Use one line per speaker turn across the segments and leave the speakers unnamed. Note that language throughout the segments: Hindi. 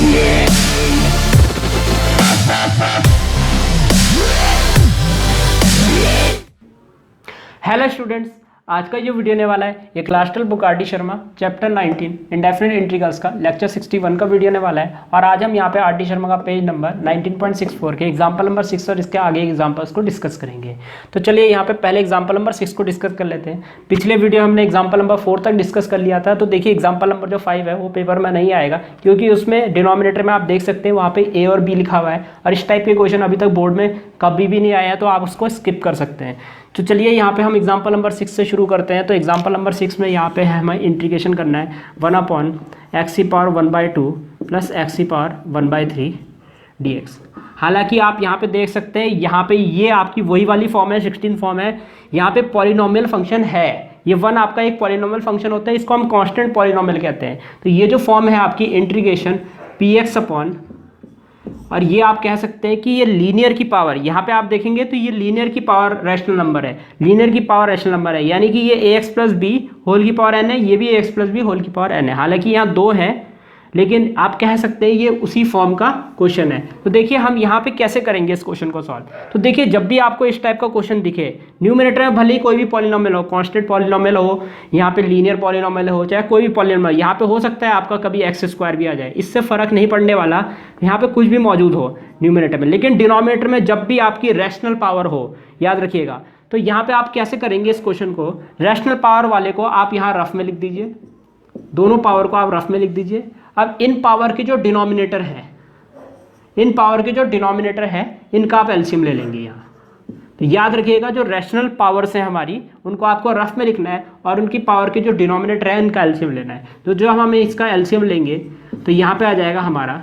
हेलो स्टूडेंट्स, आज का जो वीडियो होने वाला है ये class 12 book RD. Sharma chapter 19 indefinite integrals का लेक्चर 61 का वीडियो होने वाला है। और आज हम यहाँ पे आर.डी. शर्मा का पेज नंबर 19.64 के एग्जाम्पल नंबर 6 और इसके आगे एग्जाम्पल्स को डिस्कस करेंगे। तो चलिए यहाँ पे पहले एग्जाम्पल नंबर 6 को डिस्कस कर लेते हैं। पिछले वीडियो हमने एग्जाम्पल नंबर 4 तक डिस्कस कर लिया था। तो देखिए एग्जाम्पल नंबर जो 5 है वो पेपर में नहीं आएगा, क्योंकि उसमें डिनोमिनेटर में आप देख सकते हैं वहाँ पे ए और बी लिखा हुआ है और इस टाइप के क्वेश्चन अभी तक बोर्ड में कभी भी नहीं आया है, तो आप उसको स्किप कर सकते हैं। तो चलिए यहाँ पे हम एग्जाम्पल नंबर 6 से शुरू करते हैं। तो एग्जाम्पल नंबर 6 में यहाँ पे हमें इंटीग्रेशन करना है 1/x⁴ प्लस x⁴ dx। हालांकि आप यहाँ पे देख सकते हैं, यहाँ पे ये आपकी वही वाली फॉर्म है, 16 फॉर्म है। यहाँ पे पॉलिनोमियल फंक्शन है, ये 1 आपका एक पॉलिनोमियल फंक्शन होता है, इसको हम कांस्टेंट पॉलिनोमियल कहते हैं। तो ये जो फॉर्म है आपकी इंटीग्रेशन px और ये आप कह सकते हैं कि ये लीनियर की पावर, यहाँ पे आप देखेंगे तो ये लीनियर की पावर रैशनल नंबर है, लीनियर की पावर रैशनल नंबर है, यानी कि ये ax प्लस बी होल की पावर n है, ये भी ax प्लस बी होल की पावर n है। हालांकि यहाँ 2 है, लेकिन आप कह सकते हैं ये उसी फॉर्म का क्वेश्चन है। तो देखिए हम यहाँ पे कैसे करेंगे इस क्वेश्चन को सॉल्व। तो देखिए जब भी आपको इस टाइप का क्वेश्चन दिखे, न्यूमरेटर में भले ही कोई भी पॉलिनोमियल हो, कांस्टेंट पॉलिनोमियल हो, यहाँ पे लीनियर पॉलिनोमियल हो, चाहे कोई भी पॉलिनोमियल, यहाँ पे हो सकता है आपका कभी x² भी आ जाए, इससे फर्क नहीं पड़ने वाला, यहाँ पे कुछ भी मौजूद हो न्यूमरेटर में। लेकिन डिनोमिनेटर में जब भी आपकी रैशनल पावर हो, याद रखिएगा। तो यहाँ पे आप कैसे करेंगे इस क्वेश्चन को, रैशनल पावर वाले को आप यहाँ रफ में लिख दीजिए, दोनों पावर को आप रफ में लिख दीजिए। अब इन पावर की जो डिनोमिनेटर है, इन पावर के जो डिनोमिनेटर है, इनका आप एलसीएम ले लेंगे यहाँ। तो याद रखिएगा जो रैशनल पावर्स हैं हमारी, उनको आपको रफ में लिखना है और उनकी पावर के जो डिनोमिनेटर है इनका एलसीएम लेना है। तो जो हम इसका एलसीएम लेंगे तो यहाँ पे आ जाएगा हमारा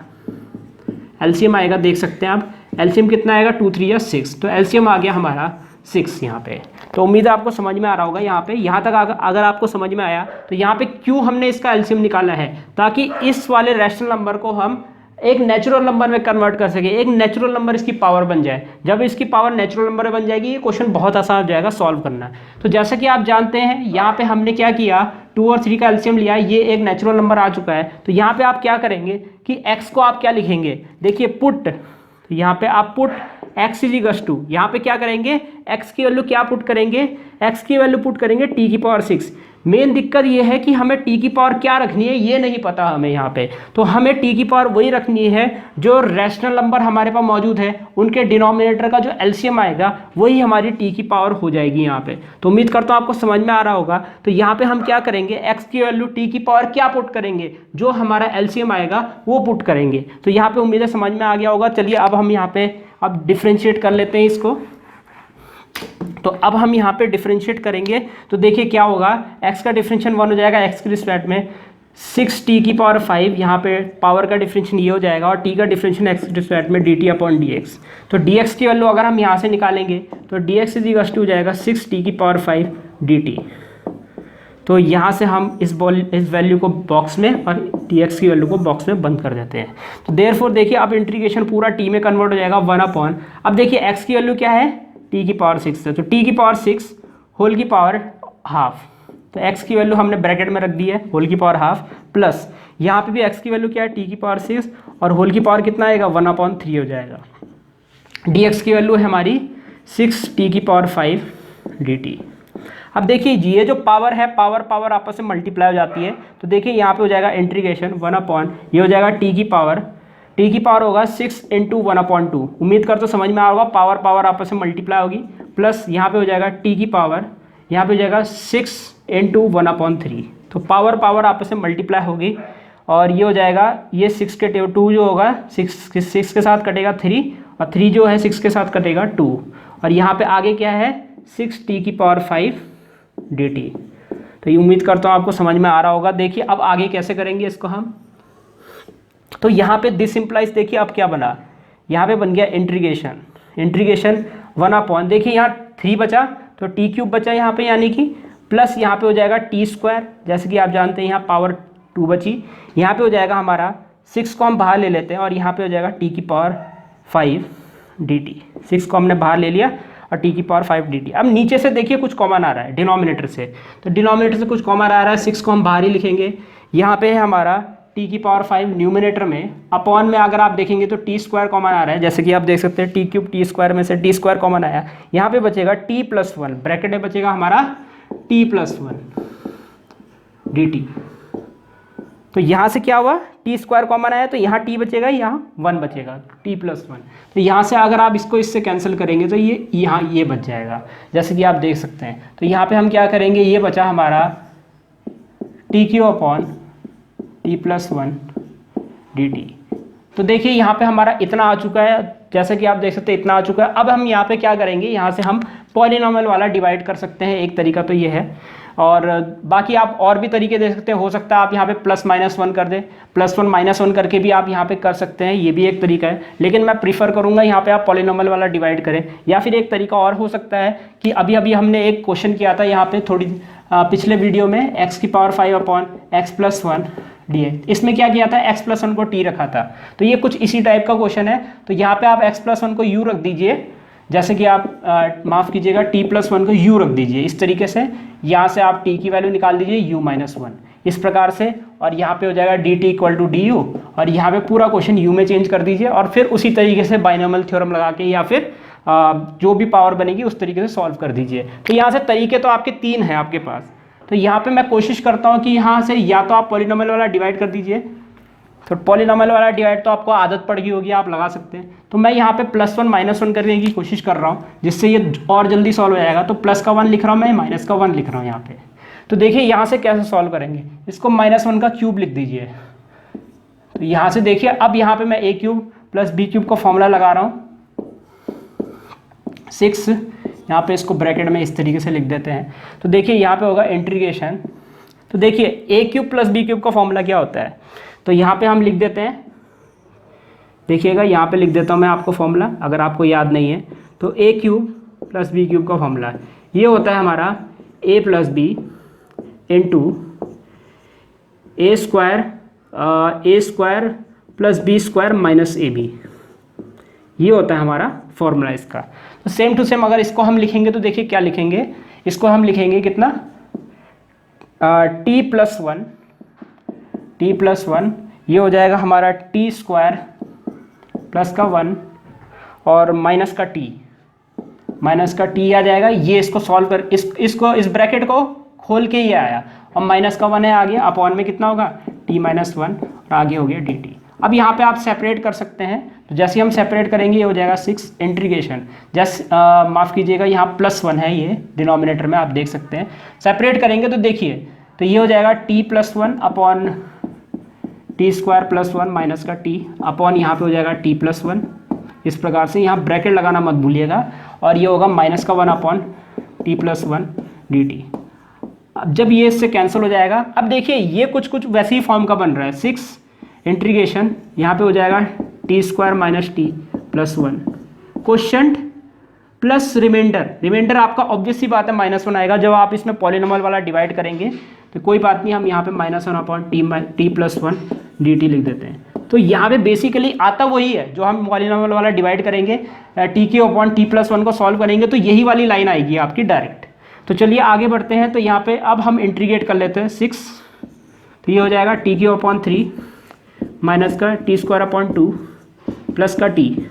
एलसीएम आएगा, देख सकते हैं आप एलसीएम कितना आएगा, 2 3 या 6। तो एलसीएम आ गया हमारा 6 यहाँ पे। तो उम्मीद है आपको समझ में आ रहा होगा। यहाँ पे यहाँ तक अगर आपको समझ में आया तो यहाँ पे क्यों हमने इसका एलसीएम निकाला है, ताकि इस वाले रैशनल नंबर को हम एक नेचुरल नंबर में कन्वर्ट कर सके, एक नेचुरल नंबर इसकी पावर बन जाए। जब इसकी पावर नेचुरल नंबर बन जाएगी ये क्वेश्चन बहुत आसान हो जाएगा सॉल्व करना। तो जैसा कि आप जानते हैं यहाँ पे हमने क्या किया, 2 और 3 का एलसीएम लिया, ये एक नेचुरल नंबर आ चुका है। तो यहाँ पे आप क्या करेंगे कि x को आप क्या लिखेंगे, देखिए पुट, यहाँ पे आप पुट x = यहाँ पे क्या करेंगे, x की वैल्यू क्या पुट करेंगे, x की वैल्यू पुट करेंगे t⁶। मेन दिक्कत ये है कि हमें t की पावर क्या रखनी है ये नहीं पता हमें यहाँ पे। तो हमें t की पावर वही रखनी है जो रैशनल नंबर हमारे पास मौजूद है, उनके डिनोमिनेटर का जो एलसीएम आएगा वही हमारी t की पावर हो जाएगी यहाँ पे। तो उम्मीद करता हूँ आपको समझ में आ रहा होगा। तो यहाँ पे हम क्या करेंगे, x की वैल्यू t की पावर क्या पुट करेंगे, जो हमारा एलसीएम आएगा वो पुट करेंगे। तो यहाँ पे उम्मीद है समझ में आ गया होगा। चलिए अब हम यहाँ पे अब डिफ्रेंशिएट कर लेते हैं इसको। तो अब हम यहाँ पे डिफरेंशिएट करेंगे तो देखिए क्या होगा, x का डिफरेंशिएशन 1 हो जाएगा x के रिस्पेक्ट में, 6t⁵ यहाँ पे पावर का डिफरेंशिएशन ये हो जाएगा, और t का डिफरेंशिएशन x के रिस्पेक्ट में dt/dx। तो dx की वैल्यू अगर हम यहाँ से निकालेंगे तो dx = हो जाएगा 6t⁵ dt। तो यहाँ से हम इस वैल्यू को बॉक्स में और dx की वैल्यू को बॉक्स में बंद कर देते हैं। तो देयरफॉर देखिए अब इंटीग्रेशन पूरा t में कन्वर्ट हो जाएगा 1/। अब देखिए x की वैल्यू क्या है, t⁶ है, तो t⁶ होल की पावर हाफ। तो x की वैल्यू हमने ब्रैकेट में रख दी है, होल की पावर हाफ, प्लस यहाँ पे भी x की वैल्यू क्या है, t⁶ और होल की पावर कितना आएगा, 1/3 हो जाएगा। dx की वैल्यू है हमारी 6t⁵ dt। अब देखिए ये जो पावर है, पावर आपस में मल्टीप्लाई हो जाती है। तो देखिए यहाँ पे हो जाएगा इंटीग्रेशन 1/, ये हो जाएगा t की पावर होगा 6 × 1/2। उम्मीद कर तो समझ में आ होगा, पावर आपस में मल्टीप्लाई होगी, प्लस यहाँ पे हो जाएगा t की पावर, यहाँ पे हो जाएगा 6 × 1/3। तो पावर आपस में मल्टीप्लाई होगी और ये हो जाएगा, ये 6 के 2 जो होगा 6 के साथ कटेगा 3, और 3 जो है 6 के साथ कटेगा 2, और यहाँ पे आगे क्या है 6t⁵ dt। तो ये उम्मीद करता हूँ आपको समझ में आ रहा होगा। देखिए अब आगे कैसे करेंगे इसको हम। तो यहाँ पे दिस इम्प्लाइज, देखिए अब क्या बना, यहाँ पे बन गया इंटीग्रेशन 1/, देखिए यहाँ 3 बचा तो t³ बचा यहाँ पे, यानी कि प्लस यहाँ पे हो जाएगा t², जैसे कि आप जानते हैं यहाँ पावर 2 बची, यहाँ पे हो जाएगा हमारा 6 को हम बाहर ले लेते हैं और यहाँ पे हो जाएगा t⁵ dt। 6 को हमने बाहर ले लिया और t⁵ dt। अब नीचे से देखिए कुछ कॉमन आ रहा है डिनोमिनेटर से, तो डिनोमिनेटर से कुछ कॉमन आ रहा है, 6 को हम बाहर ही लिखेंगे। यहाँ पे है हमारा टी की पावर 5 न्यूमिनेटर में, अपॉन में अगर आप देखेंगे तो टी स्क्वायर कॉमन आ रहा है, जैसे कि आप देख सकते हैं टी क्यूब टी स्क्वायर में से टी स्क्वायर कॉमन आया, यहाँ पे बचेगा टी प्लस 1, ब्रैकेट में बचेगा हमारा टी प्लस 1 डी टी। तो यहाँ से क्या हुआ, टी स्क्वायर कॉमन आया तो यहाँ टी बचेगा, यहाँ 1 बचेगा, टी प्लस 1। तो यहाँ से अगर आप इसको इससे कैंसिल करेंगे तो ये यहाँ ये बच जाएगा, जैसे कि आप देख सकते हैं। तो यहाँ पे हम क्या करेंगे, ये बचा हमारा T cube upon T plus 1 D T. तो देखिए यहाँ पे हमारा इतना आ चुका है, जैसे कि आप देख सकते हैं इतना आ चुका है। अब हम यहाँ पे क्या करेंगे, यहाँ से हम पॉलिनॉमियल वाला डिवाइड कर सकते हैं, एक तरीका तो ये है, और बाकी आप और भी तरीके दे सकते हैं। हो सकता है आप यहाँ पे प्लस माइनस 1 कर दें, प्लस 1 माइनस 1 करके भी आप यहाँ पे कर सकते हैं, ये भी एक तरीका है। लेकिन मैं प्रीफर करूँगा यहाँ पे आप पॉलिनॉमियल वाला डिवाइड करें। या फिर एक तरीका और हो सकता है कि अभी अभी हमने एक क्वेश्चन किया था यहाँ पे थोड़ी पिछले वीडियो में, एक्स की power 5 upon x plus 1 D A. इसमें क्या किया था, एक्स प्लस 1 को टी रखा था। तो ये कुछ इसी टाइप का क्वेश्चन है। तो यहाँ पे आप एक्स प्लस 1 को यू रख दीजिए, जैसे कि आप माफ़ कीजिएगा टी प्लस 1 को यू रख दीजिए इस तरीके से। यहाँ से आप टी की वैल्यू निकाल दीजिए यू माइनस 1 इस प्रकार से, और यहाँ पे हो जाएगा D T equal to D U, और यहाँ पे पूरा क्वेश्चन यू में चेंज कर दीजिए, और फिर उसी तरीके से बाइनोमियल थ्योरम लगा के या फिर जो भी पावर बनेगी उस तरीके से सॉल्व कर दीजिए। तो यहाँ से तरीके तो आपके 3 हैं आपके पास। तो यहाँ पे मैं कोशिश करता हूँ कि यहाँ से या तो आप पॉलिनोमियल वाला डिवाइड कर दीजिए, तो पॉलिनोमियल वाला डिवाइड तो आपको आदत पड़ गई होगी, आप लगा सकते हैं। तो मैं यहाँ पे प्लस 1 माइनस 1 करने की कोशिश कर रहा हूँ, जिससे ये और जल्दी सॉल्व हो जाएगा। तो प्लस का 1 लिख रहा हूँ मैं, माइनस का 1 लिख रहा हूँ यहाँ पे। तो देखिए यहाँ से कैसे सॉल्व करेंगे, इसको -1 का क्यूब लिख दीजिए। तो यहाँ से देखिए, अब यहाँ पे मैं a cube plus b cube का फॉर्मूला लगा रहा हूँ 6, यहाँ पे इसको ब्रैकेट में इस तरीके से लिख देते हैं। तो देखिए यहाँ पे होगा इंटीग्रेशन। तो देखिए a cube plus b cube का फॉर्मूला क्या होता है, तो यहाँ पे हम लिख देते हैं, देखिएगा यहाँ पे लिख देता हूँ मैं आपको फॉर्मूला, अगर आपको याद नहीं है तो a cube plus b cube का फॉर्मूला ये होता है हमारा a plus B into A square plus B square minus A B, ये होता है हमारा फॉर्मूला इसका। तो सेम टू सेम अगर इसको हम लिखेंगे तो देखिए क्या लिखेंगे, इसको हम लिखेंगे कितना, टी प्लस 1 ये हो जाएगा हमारा टी स्क्वायर प्लस का 1 और माइनस का टी आ जाएगा। ये इसको सॉल्व कर इसको इस ब्रैकेट को खोल के ये आया, और माइनस का 1 है आ गया, अपॉन में कितना होगा टी माइनस 1 और आगे हो गया डी टी। अब यहाँ पे आप सेपरेट कर सकते हैं, तो जैसे हम सेपरेट करेंगे ये हो जाएगा 6 इंटीग्रेशन, माफ़ कीजिएगा यहाँ प्लस 1 है ये डिनोमिनेटर में, आप देख सकते हैं। सेपरेट करेंगे तो देखिए, तो ये हो जाएगा T plus 1 upon T square plus 1 minus का टी अपॉन यहाँ पे हो जाएगा टी प्लस 1, इस प्रकार से। यहाँ ब्रैकेट लगाना मत भूलिएगा, और ये होगा माइनस का 1 upon T plus 1 D T. अब जब ये इससे कैंसिल हो जाएगा, अब देखिए ये कुछ वैसे ही फॉर्म का बन रहा है, 6 इंटीग्रेशन यहाँ पे हो जाएगा T square minus T plus 1 quotient plus remainder आपका ऑब्वियस सी बात है -1 आएगा। जब आप इसमें पॉलिनोमियल वाला डिवाइड करेंगे तो कोई बात नहीं, हम यहाँ पे -1 upon T plus 1 D T लिख देते हैं। तो यहाँ पे बेसिकली आता वही है जो हम पॉलिनोमियल वाला डिवाइड करेंगे, टी के अपॉन टी प्लस 1 को सॉल्व करेंगे तो यही वाली लाइन आएगी आपकी डायरेक्ट। तो चलिए आगे बढ़ते हैं। तो यहाँ पे अब हम इंटीग्रेट कर लेते हैं 6, तो ये हो जाएगा टी क्यू अपॉन 3 माइनस का टी स्क्वायर अपॉन 2 प्लस का टी,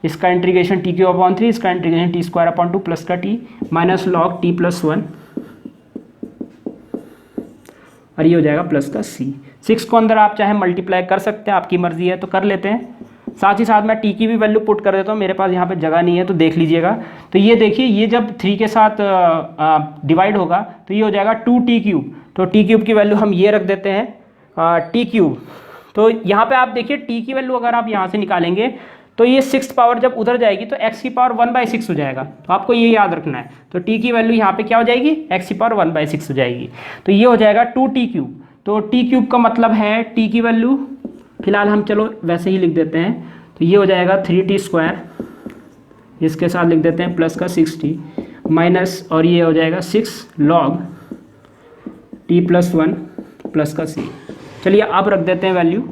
इसका इंटीग्रेशन टी क्यू अपॉन 3, इसका integration T square upon 2 plus का T minus log T plus 1, और ये हो जाएगा प्लस का सी। 6 को अंदर आप चाहे मल्टीप्लाई कर सकते हैं, आपकी मर्जी है, तो कर लेते हैं। साथ ही साथ मैं टी की भी वैल्यू पुट कर देता हूँ, मेरे पास यहाँ पे जगह नहीं है तो देख लीजिएगा। तो ये देखिए, ये जब 3 के साथ डिवाइड होगा तो ये हो जाएगा 2t क्यूब। तो टी क्यूब की वैल्यू हम ये रख देते हैं टी क्यूब। तो यहाँ पे आप देखिए टी की वैल्यू अगर आप यहाँ से निकालेंगे तो ये 6th पावर जब उधर जाएगी तो x की पावर 1/6 हो जाएगा। तो आपको ये याद रखना है। तो t की वैल्यू यहाँ पे क्या हो जाएगी, x की पावर 1/6 हो जाएगी। तो ये हो जाएगा 2t क्यूब। तो t क्यूब का मतलब है t की वैल्यू फिलहाल हम चलो वैसे ही लिख देते हैं। तो ये हो जाएगा 3t स्क्वायर, इसके साथ लिख देते हैं प्लस का 6t माइनस, और ये हो जाएगा 6 लॉग t प्लस 1 प्लस का c। चलिए अब रख देते हैं वैल्यू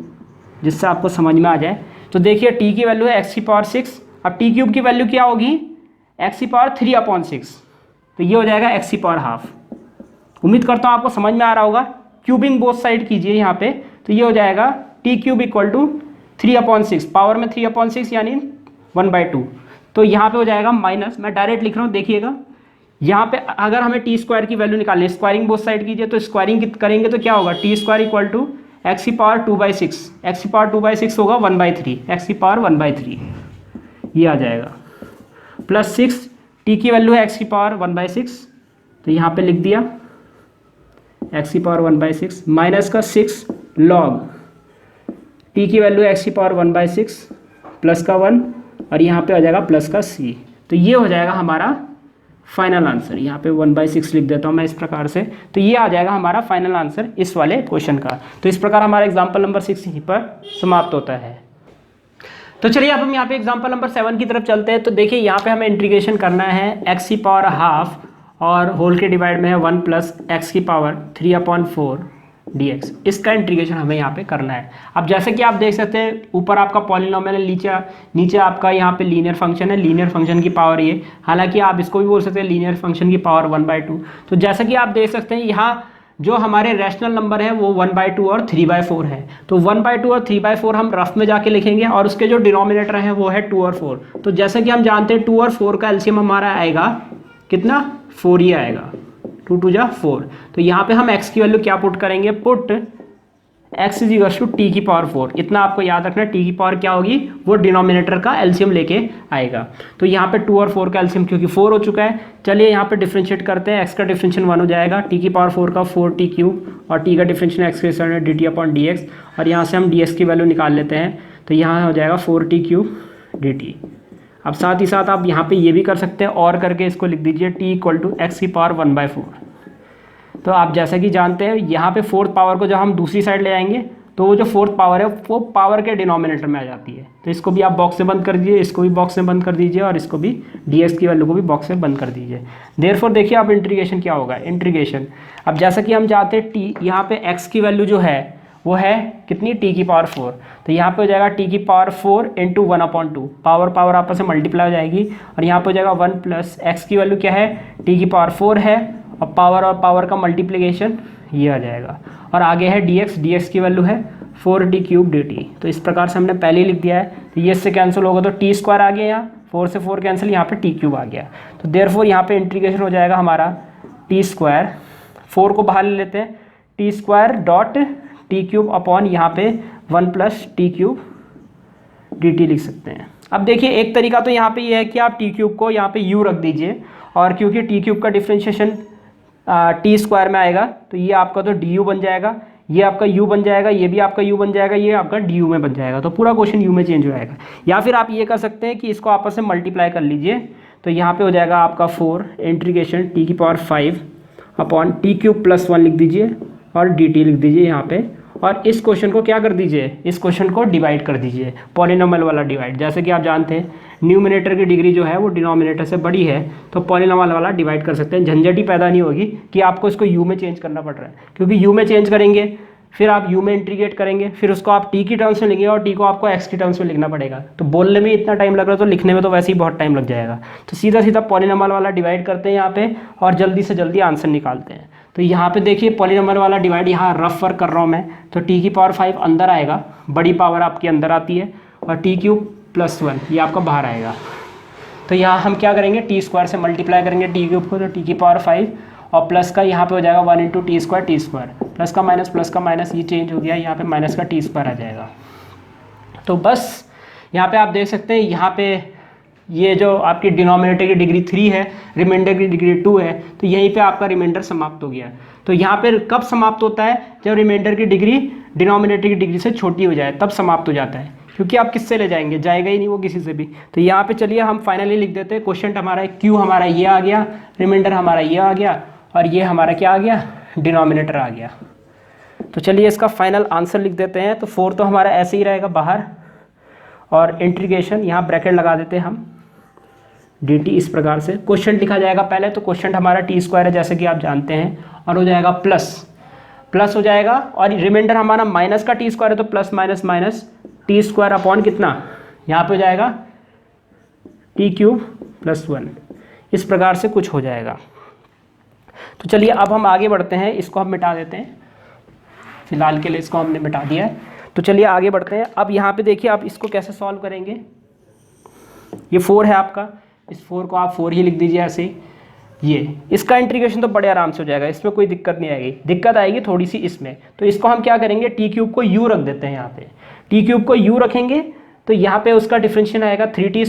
जिससे आपको समझ में आ जाए। तो देखिए t की वैल्यू है x की पावर 6, अब t क्यूब की वैल्यू क्या होगी, x की पावर 3/6। तो ये हो जाएगा x की पावर हाफ। उम्मीद करता हूँ आपको समझ में आ रहा होगा। क्यूबिंग बोथ साइड कीजिए यहाँ पे, तो ये हो जाएगा T cube equal to 3/6, power में 3/6 यानी 1/2। तो यहाँ पे हो जाएगा माइनस, मैं डायरेक्ट लिख रहा हूँ, देखिएगा यहाँ पे अगर हमें टी स्क्वायर की वैल्यू निकालनी है, स्क्वायरिंग बोथ साइड कीजिए, तो स्क्वायरिंग करेंगे तो क्या होगा, T square equal to X की पावर 2/6, एक्स की पावर 2/6 होगा 1/3, एक्स की पावर 1/3 ये आ जाएगा, प्लस 6 टी की वैल्यू है एक्स की पावर 1/6, तो यहाँ पे लिख दिया एक्स की पावर 1/6 माइनस का 6 लॉग टी की वैल्यू एक्स की पावर 1/6 प्लस का 1 और यहाँ पे आ जाएगा प्लस का c। तो ये हो जाएगा हमारा फाइनल आंसर। यहाँ पे 1/6 लिख देता हूँ मैं इस प्रकार से। तो ये आ जाएगा हमारा फाइनल आंसर इस वाले क्वेश्चन का। तो इस प्रकार हमारा एग्जाम्पल नंबर 6 यहीं पर समाप्त होता है। तो चलिए अब हम यहाँ पे एग्जाम्पल नंबर 7 की तरफ चलते हैं। तो देखिए यहाँ पे हमें इंटीग्रेशन करना है एक्स की पावर हाफ और होल के डिवाइड में है 1 प्लस एक्स की पावर 3/4 dx। इसका इंटीग्रेशन हमें यहाँ पे करना है। अब जैसे कि आप देख सकते हैं ऊपर आपका पॉलिनोमियल है, नीचे आपका यहाँ पे लीनियर फंक्शन है, लीनियर फंक्शन की पावर ये, हालांकि आप इसको भी बोल सकते हैं लीनियर फंक्शन की पावर 1/2। तो जैसा कि आप देख सकते हैं यहाँ जो हमारे रैशनल नंबर है वो 1/2 और 3/4 है। तो 1/2 और 3/4 हम रफ में जाके लिखेंगे और उसके जो डिनोमिनेटर है वो है 2 और 4। तो जैसे कि हम जानते हैं 2 और 4 का एलसीएम हमारा आएगा कितना, 4 ही आएगा, 2 2 जा 4। तो यहाँ पे हम x की वैल्यू क्या पुट करेंगे, put x is to T की पावर 4। इतना आपको याद रखना, टी की पावर क्या होगी, वो डिनोमिनेटर का एलसीएम लेके आएगा। तो यहाँ पे 2 और 4 का एलसीएम क्योंकि 4 हो चुका है, चलिए यहाँ पे डिफरेंशिएट करते हैं। x का डिफरेंशिएशन 1 हो जाएगा, टी की पावर 4 का 4t क्यूब और t का डिफरेंशिएशन x के साथ dt/dx और यहाँ से हम dx की वैल्यू निकाल लेते हैं। तो यहाँ हो जाएगा 4t क्यूब dt। अब साथ ही साथ आप यहाँ पे ये भी कर सकते हैं और करके इसको लिख दीजिए t इक्वल टू एक्स की पावर 1/4। तो आप जैसा कि जानते हैं यहाँ पे फोर्थ पावर को जब हम दूसरी साइड ले आएंगे तो वो जो फोर्थ पावर है वो पावर के डिनोमिनेटर में आ जाती है। तो इसको भी आप बॉक्स में बंद कर दीजिए, इसको भी बॉक्स में बंद कर दीजिए और इसको भी dx की वैल्यू को भी बॉक्स में बंद कर दीजिए। देयरफॉर देखिए अब इंटीग्रेशन क्या होगा, इंटीग्रेशन अब जैसा कि हम चाहते हैं t, यहाँ पे x की वैल्यू जो है वो है कितनी, t की पावर 4। तो यहाँ पे हो जाएगा t की पावर 4 इंटू 1/2, पावर पावर आपस में मल्टीप्लाई हो जाएगी और यहाँ पे हो जाएगा 1 प्लस x की वैल्यू क्या है, t की पावर 4 है और पावर का मल्टीप्लिकेशन ये आ जाएगा और आगे है dx की वैल्यू है 4t क्यूब dt। तो इस प्रकार से हमने पहले ही लिख दिया है। तो ये इससे कैंसिल होगा तो t स्क्वायर आ गया, यहाँ 4 से 4 कैंसिल, यहाँ पे t क्यूब आ गया। तो देयरफॉर यहाँ पे इंटीग्रेशन हो जाएगा हमारा t स्क्वायर, 4 को बाहर ले लेते हैं, t square dot T cube upon यहाँ पे 1 प्लस टी क्यूब dt लिख सकते हैं। अब देखिए एक तरीका तो यहाँ पे ये है कि आप टी क्यूब को यहाँ पे u रख दीजिए और क्योंकि टी क्यूब का डिफ्रेंशिएशन टी स्क्वायर में आएगा तो ये आपका तो डी यू बन जाएगा, ये आपका u बन जाएगा, ये भी आपका u बन जाएगा, ये आपका डी यू में बन जाएगा। तो पूरा क्वेश्चन u में चेंज हो जाएगा। या फिर आप ये कर सकते हैं कि इसको आपस में मल्टीप्लाई कर लीजिए। तो यहाँ पे हो जाएगा आपका 4 इंटीग्रेशन टी की power 5 upon T cube plus 1 लिख दीजिए और dt लिख दीजिए यहाँ पे। और इस क्वेश्चन को क्या कर दीजिए, इस क्वेश्चन को डिवाइड कर दीजिए, पॉलिनोमियल वाला डिवाइड। जैसे कि आप जानते हैं न्यूमिनेटर की डिग्री जो है वो डिनोमिनेटर से बड़ी है तो पॉलिनोमियल वाला डिवाइड कर सकते हैं। झंझट ही पैदा नहीं होगी कि आपको इसको u में चेंज करना पड़ रहा है, क्योंकि u में चेंज करेंगे फिर आप u में इंटीग्रेट करेंगे, फिर उसको आप t की टर्म्स में लिखेंगे और t को आपको x की टर्म्स में लिखना पड़ेगा। तो बोलने में इतना टाइम लग रहा है तो लिखने में तो वैसे ही बहुत टाइम लग जाएगा। तो सीधा सीधा पॉलिनोमियल वाला डिवाइड करते हैं यहाँ पे और जल्दी से जल्दी आंसर निकालते हैं। तो यहाँ पे देखिए पॉलिनोमियल वाला डिवाइड यहाँ रफ वर्क कर रहा हूँ मैं। तो t की पावर 5 अंदर आएगा, बड़ी पावर आपकी अंदर आती है और t क्यूब प्लस 1 ये आपका बाहर आएगा। तो यहाँ हम क्या करेंगे, टी स्क्वायर से मल्टीप्लाई करेंगे टी क्यूब को, तो टी की पावर 5 और प्लस का यहाँ पे हो जाएगा 1 इंटू टी स्क्वायर, प्लस का माइनस ये चेंज हो गया, यहाँ पे माइनस का टी स्क्वायर आ जाएगा। तो बस यहाँ पे आप देख सकते हैं यहाँ पे ये जो आपकी डिनोमिनेटर की डिग्री 3 है, रिमाइंडर की डिग्री 2 है, तो यहीं पे आपका रिमाइंडर समाप्त हो गया। तो यहाँ पे कब समाप्त होता है, जब रिमाइंडर की डिग्री डिनोमिनेटर की डिग्री से छोटी हो जाए तब समाप्त हो जाता है, क्योंकि आप किससे ले जाएंगे, जाएगा ही नहीं वो किसी से भी। तो यहाँ पे चलिए हम फाइनली लिख देते हैं क्वेश्चन हमारा क्यू हमारा ये आ गया, रिमाइंडर हमारा ये आ गया और ये हमारा क्या आ गया, डिनोमिनेटर आ गया। तो चलिए इसका फाइनल आंसर लिख देते हैं। तो 4 तो हमारा ऐसे ही रहेगा बाहर और इंटीग्रेशन यहाँ ब्रैकेट लगा देते हैं हम dt। इस प्रकार से क्वेश्चन लिखा जाएगा पहले। तो क्वेश्चन हमारा टी स्क्वायर है जैसे कि आप जानते हैं और हो जाएगा प्लस हो जाएगा और रिमाइंडर हमारा माइनस का टी स्क्वायर है तो plus minus T square upon कितना, यहाँ पे हो जाएगा टी क्यूब प्लस 1। इस प्रकार से कुछ हो जाएगा। तो चलिए अब हम आगे बढ़ते हैं, इसको हम मिटा देते हैं। फिलहाल के लिए इसको हमने मिटा दिया है। तो चलिए आगे बढ़ते हैं। अब यहाँ पे देखिए आप इसको कैसे सॉल्व करेंगे। ये 4 है आपका, इस 4 को आप 4 ही लिख दीजिए ऐसे ही। ये इसका इंटीग्रेशन तो बड़े आराम से हो जाएगा, इसमें कोई दिक्कत नहीं आएगी। दिक्कत आएगी थोड़ी सी इसमें, तो इसको हम क्या करेंगे, टी क्यूब को यू रख देते हैं। यहाँ पे टी क्यूब को यू रखेंगे तो यहाँ पे उसका डिफरेंशियल आएगा 3t², टी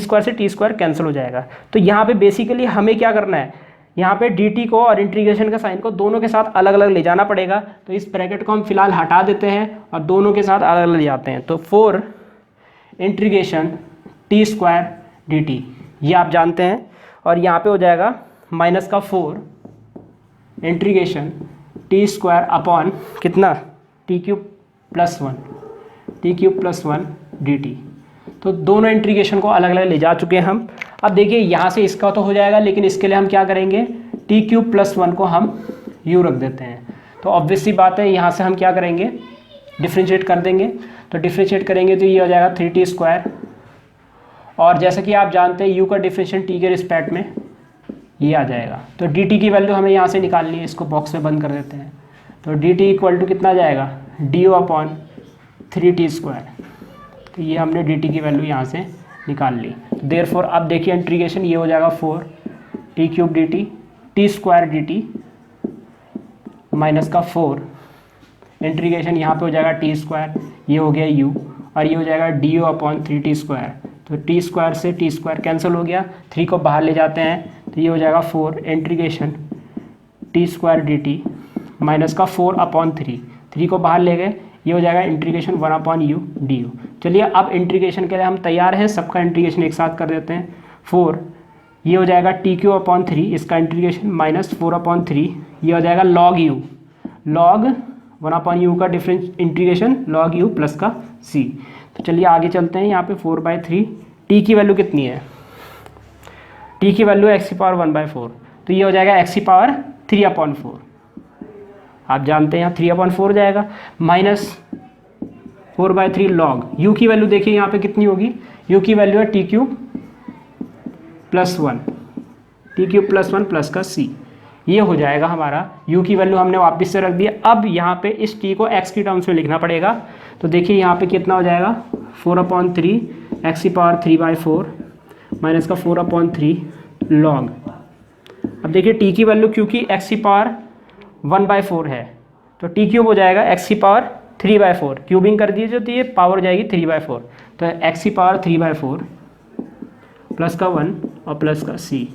स्क्वायर से टी स्क्वायर कैंसिल हो जाएगा। तो यहाँ पे बेसिकली हमें क्या करना है, यहाँ पे dt को और इंटीग्रेशन का साइन को दोनों के साथ अलग अलग ले जाना पड़ेगा। तो इस ब्रैकेट को हम फिलहाल हटा देते हैं और दोनों के साथ अलग अलग ले जाते हैं। तो 4 इंटीग्रेशन t² dt, ये आप जानते हैं। और यहाँ पे हो जाएगा माइनस का 4 इंटीग्रेशन t² अपॉन कितना, t³ + 1 dt। तो दोनों इंटीग्रेशन को अलग अलग ले जा चुके हैं हम। अब देखिए यहाँ से इसका तो हो जाएगा, लेकिन इसके लिए हम क्या करेंगे, t³ + 1 को हम u रख देते हैं। तो ऑब्वियस सी बात है, यहाँ से हम क्या करेंगे, डिफ्रेंशिएट कर देंगे। तो डिफ्रेंशिएट करेंगे तो ये हो जाएगा 3t²। और जैसा कि आप जानते हैं u का डिफ्रेंशिएशन t के रिस्पेक्ट में ये आ जाएगा। तो dt की वैल्यू हमें यहाँ से निकालनी है, इसको बॉक्स में बंद कर देते हैं। तो dt इक्वल टू कितना जाएगा, du/3t²। तो ये हमने dt की वैल्यू यहाँ से निकाल ली। देयरफॉर अब देखिए इंटीग्रेशन ये हो जाएगा 4 t³ dt t² dt minus का 4 इंटीग्रेशन यहाँ पे हो जाएगा t², ये हो गया u, और ये हो जाएगा du/3t²। तो t² से t² कैंसिल हो गया, 3 को बाहर ले जाते हैं तो ये हो जाएगा 4 इंटीग्रेशन t² dt माइनस का 4/3, 3 को बाहर ले गए, ये हो जाएगा इंटीग्रेशन 1/u du। चलिए अब इंटीग्रेशन के लिए हम तैयार हैं, सबका इंटीग्रेशन एक साथ कर देते हैं। 4 ये हो जाएगा t³/3, इसका इंटीग्रेशन माइनस 4/3, ये हो जाएगा log u, log 1/u का difference integration log u plus का c। तो चलिए आगे चलते हैं। यहाँ पे 4/3, t की वैल्यू कितनी है, t की वैल्यू x⁴ तो ये हो जाएगा x⁴ आप जानते हैं यहाँ 3/4 हो जाएगा, माइनस 4/3 log u की वैल्यू देखिए यहाँ पे कितनी होगी, u की वैल्यू है t³ + 1 प्लस का c। ये हो जाएगा हमारा, u की वैल्यू हमने वापस से रख दी। अब यहाँ पे इस t को x की टर्म्स में लिखना पड़ेगा। तो देखिए यहाँ पे कितना हो जाएगा, 4/3 x⁴ माइनस का 4/3 log। अब देखिए t की वैल्यू क्योंकि x⁴ है तो t³ हो जाएगा x⁴ क्यूबिंग कर दीजिए तो ये पावर हो जाएगी 3/4। तो x⁴ प्लस का 1 और प्लस का c,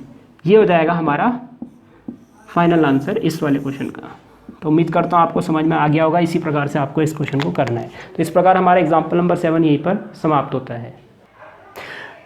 ये हो जाएगा हमारा फाइनल आंसर इस वाले क्वेश्चन का। तो उम्मीद करता हूँ आपको समझ में आ गया होगा। इसी प्रकार से आपको इस क्वेश्चन को करना है। तो इस प्रकार हमारा एग्जाम्पल नंबर 7 यहीं पर समाप्त होता है।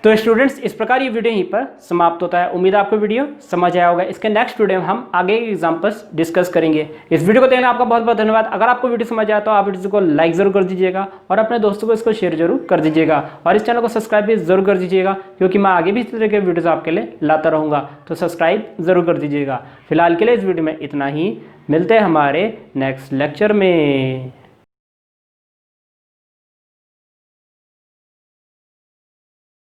तो स्टूडेंट्स इस प्रकार ये वीडियो यहीं पर समाप्त होता है। उम्मीद आपको वीडियो समझ आया होगा। इसके नेक्स्ट वीडियो में हम आगे के एग्जाम्पल्स डिस्कस करेंगे। इस वीडियो को देखने आपका बहुत बहुत धन्यवाद। अगर आपको वीडियो समझ आया तो आप वीडियो को लाइक जरूर कर दीजिएगा और अपने दोस्तों को इसको शेयर जरूर कर दीजिएगा और इस चैनल को सब्सक्राइब भी जरूर कर दीजिएगा, क्योंकि मैं आगे भी इस तरह के वीडियोज़ आपके लिए लाता रहूँगा। तो सब्सक्राइब जरूर कर दीजिएगा। फिलहाल के लिए इस वीडियो में इतना ही, मिलते हैं हमारे नेक्स्ट लेक्चर में।